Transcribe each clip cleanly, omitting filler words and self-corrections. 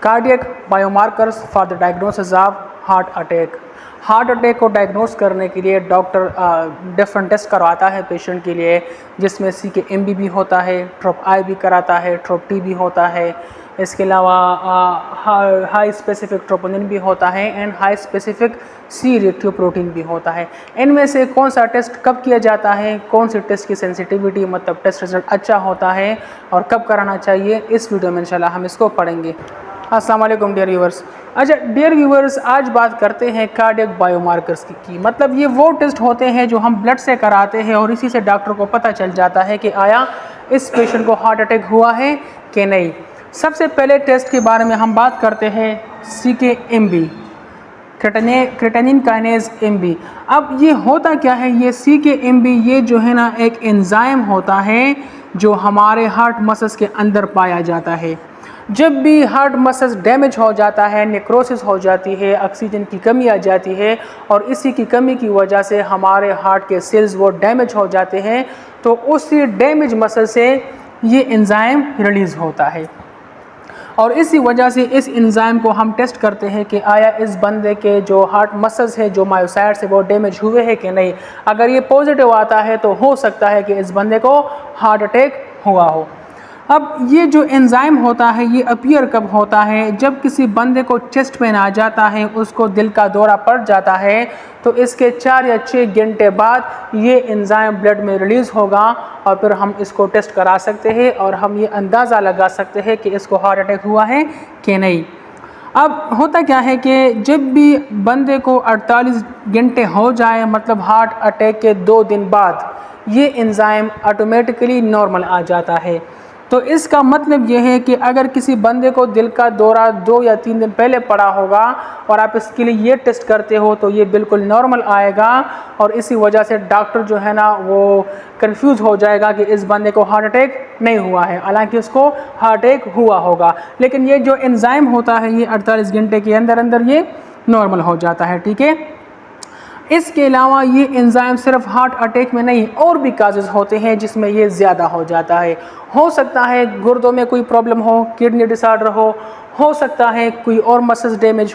Cardiac biomarkers for the diagnosis of heart attack. Heart attack को diagnose करने के लिए डॉक्टर डिफरेंट टेस्ट करवाता है पेशेंट के लिए, जिसमें CK-MB भी होता है, TROP-I भी कराता है, TROP-T भी होता है, इसके अलावा हाई स्पेसिफिक ट्रोपोनिन भी होता है and high specific C reactive protein भी होता है। इनमें से कौन सा टेस्ट कब किया जाता है, कौन सी टेस्ट की सेंसिटिविटी मतलब टेस्ट रिजल्ट अच्छा होता है और कब कराना चाहिए, इस वीडियो में इंशाल्लाह हम इसको पढ़ेंगे। अस्सलाम वालेकुम डियर व्यूअर्स। अच्छा डियर व्यूअर्स, आज बात करते हैं कार्डियक बायोमार्कर्स की। मतलब ये वो टेस्ट होते हैं जो हम ब्लड से कराते हैं और इसी से डॉक्टर को पता चल जाता है कि आया इस पेशेंट को हार्ट अटैक हुआ है कि नहीं। सबसे पहले टेस्ट के बारे में हम बात करते हैं CK-MB, क्रेटिनिन काइनेज MB। अब ये होता क्या है, ये CK-MB ये जो है ना एक एंजाइम होता है जो हमारे हार्ट मसल्स के अंदर पाया जाता है। जब भी हार्ट मसल्स डैमेज हो जाता है, नेक्रोसिस हो जाती है, ऑक्सीजन की कमी आ जाती है और इसी की कमी की वजह से हमारे हार्ट के सेल्स वो डैमेज हो जाते हैं, तो उसी डैमेज मसल से ये एंजाइम रिलीज़ होता है और इसी वजह से इस एंजाइम को हम टेस्ट करते हैं कि आया इस बंदे के जो हार्ट मसल्स है, जो मायोसाइट्स है, वो डैमेज हुए हैं कि नहीं। अगर ये पॉजिटिव आता है तो हो सकता है कि इस बंदे को हार्ट अटैक हुआ हो। अब ये जो एंजाइम होता है ये अपीयर कब होता है, जब किसी बंदे को चेस्ट पेन आ जाता है, उसको दिल का दौरा पड़ जाता है, तो इसके 4 या 6 घंटे बाद ये एंजाइम ब्लड में रिलीज़ होगा और फिर हम इसको टेस्ट करा सकते हैं और हम ये अंदाज़ा लगा सकते हैं कि इसको हार्ट अटैक हुआ है कि नहीं। अब होता क्या है कि जब भी बंदे को 48 घंटे हो जाए, मतलब हार्ट अटैक के 2 दिन बाद, ये एंजाइम ऑटोमेटिकली नॉर्मल आ जाता है। तो इसका मतलब ये है कि अगर किसी बंदे को दिल का दौरा 2 या 3 दिन पहले पड़ा होगा और आप इसके लिए ये टेस्ट करते हो तो ये बिल्कुल नॉर्मल आएगा और इसी वजह से डॉक्टर जो है ना वो कंफ्यूज हो जाएगा कि इस बंदे को हार्ट अटैक नहीं हुआ है, हालांकि उसको हार्ट अटैक हुआ होगा। लेकिन ये जो एंजाइम होता है ये 48 घंटे के अंदर अंदर ये नॉर्मल हो जाता है, ठीक है। इसके अलावा ये एंजाइम सिर्फ हार्ट अटैक में नहीं, और भी काजेज़ होते हैं जिसमें ये ज़्यादा हो जाता है। हो सकता है गुर्दों में कोई प्रॉब्लम हो, किडनी डिसऑर्डर हो सकता है कोई और मसल्स डैमेज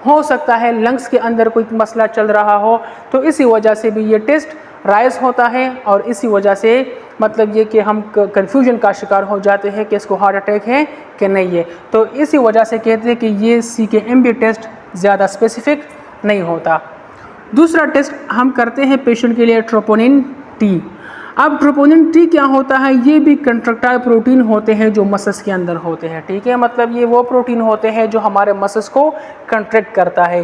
हो सकता है लंग्स के अंदर कोई मसला चल रहा हो, तो इसी वजह से भी ये टेस्ट राइज होता है और इसी वजह से मतलब ये कि हम कन्फ्यूजन का शिकार हो जाते हैं कि इसको हार्ट अटैक है कि नहीं है। तो इसी वजह से कहते हैं कि ये CK-MB टेस्ट ज़्यादा स्पेसिफिक नहीं होता। दूसरा टेस्ट हम करते हैं पेशेंट के लिए ट्रोपोनिन T। अब ट्रोपोनिन T क्या होता है, ये भी कंट्रक्टाइल प्रोटीन होते हैं जो मसल्स के अंदर होते हैं, ठीक है। मतलब ये वो प्रोटीन होते हैं जो हमारे मसल्स को कंट्रैक्ट करता है।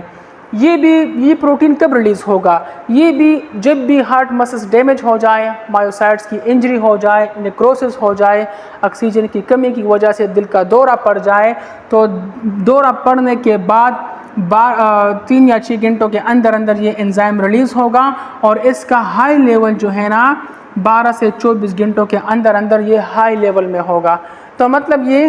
ये प्रोटीन कब रिलीज़ होगा, ये भी जब भी हार्ट मसल्स डैमेज हो जाए, मायोसाइट्स की इंजरी हो जाए, नेक्रोसिस हो जाए, ऑक्सीजन की कमी की वजह से दिल का दौरा पड़ जाए, तो दौरा पड़ने के बाद 3 या 6 घंटों के अंदर अंदर ये एंजाइम रिलीज़ होगा और इसका हाई लेवल जो है ना 12 से 24 घंटों के अंदर अंदर ये हाई लेवल में होगा। तो मतलब ये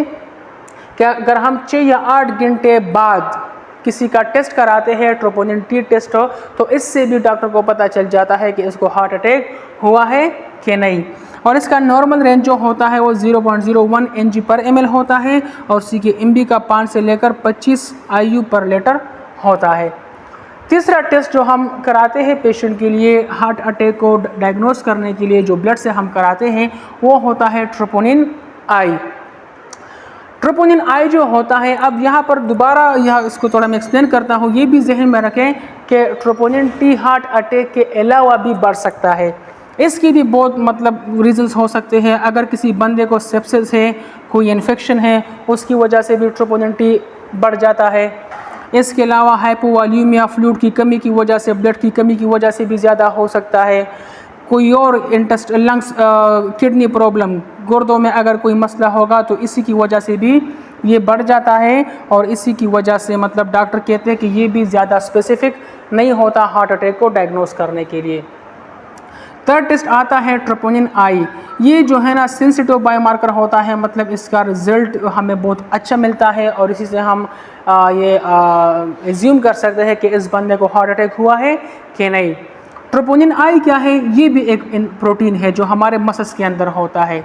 कि अगर हम 6 या 8 घंटे बाद किसी का टेस्ट कराते हैं, ट्रोपोनिन T टेस्ट हो, तो इससे भी डॉक्टर को पता चल जाता है कि इसको हार्ट अटैक हुआ है कि नहीं। और इसका नॉर्मल रेंज जो होता है वो 0.01 Ng/ml होता है और CK-MB का 5 से लेकर 25 IU/लीटर होता है। तीसरा टेस्ट जो हम कराते हैं पेशेंट के लिए हार्ट अटैक को डायग्नोस करने के लिए, जो ब्लड से हम कराते हैं, वो होता है ट्रोपोनिन I। ट्रोपोनिन I जो होता है, अब यहाँ पर दोबारा इसको थोड़ा मैं एक्सप्लेन करता हूँ, ये भी जहन में रखें कि ट्रोपोनिन T हार्ट अटैक के अलावा भी बढ़ सकता है। इसकी भी बहुत मतलब रीजंस हो सकते हैं। अगर किसी बंदे को सेप्सिस है, कोई इन्फेक्शन है, उसकी वजह से भी ट्रोपोनिन T बढ़ जाता है। इसके अलावा हाइपोवॉल्यूमिया, फ्लूइड की कमी की वजह से, ब्लड की कमी की वजह से भी ज़्यादा हो सकता है। कोई और लंग्स किडनी प्रॉब्लम, गुर्दों में अगर कोई मसला होगा तो इसी की वजह से भी ये बढ़ जाता है और इसी की वजह से मतलब डॉक्टर कहते हैं कि ये भी ज़्यादा स्पेसिफिक नहीं होता हार्ट अटैक को डायग्नोस करने के लिए। थर्ड टेस्ट आता है ट्रोपोनिन I। ये जो है ना सेंसिटिव बायोमार्कर होता है, मतलब इसका रिज़ल्ट हमें बहुत अच्छा मिलता है और इसी से हम ये एज्यूम कर सकते हैं कि इस बंदे को हार्ट अटैक हुआ है कि नहीं। ट्रोपोनिन I क्या है, ये भी एक प्रोटीन है जो हमारे मसल्स के अंदर होता है।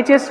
HS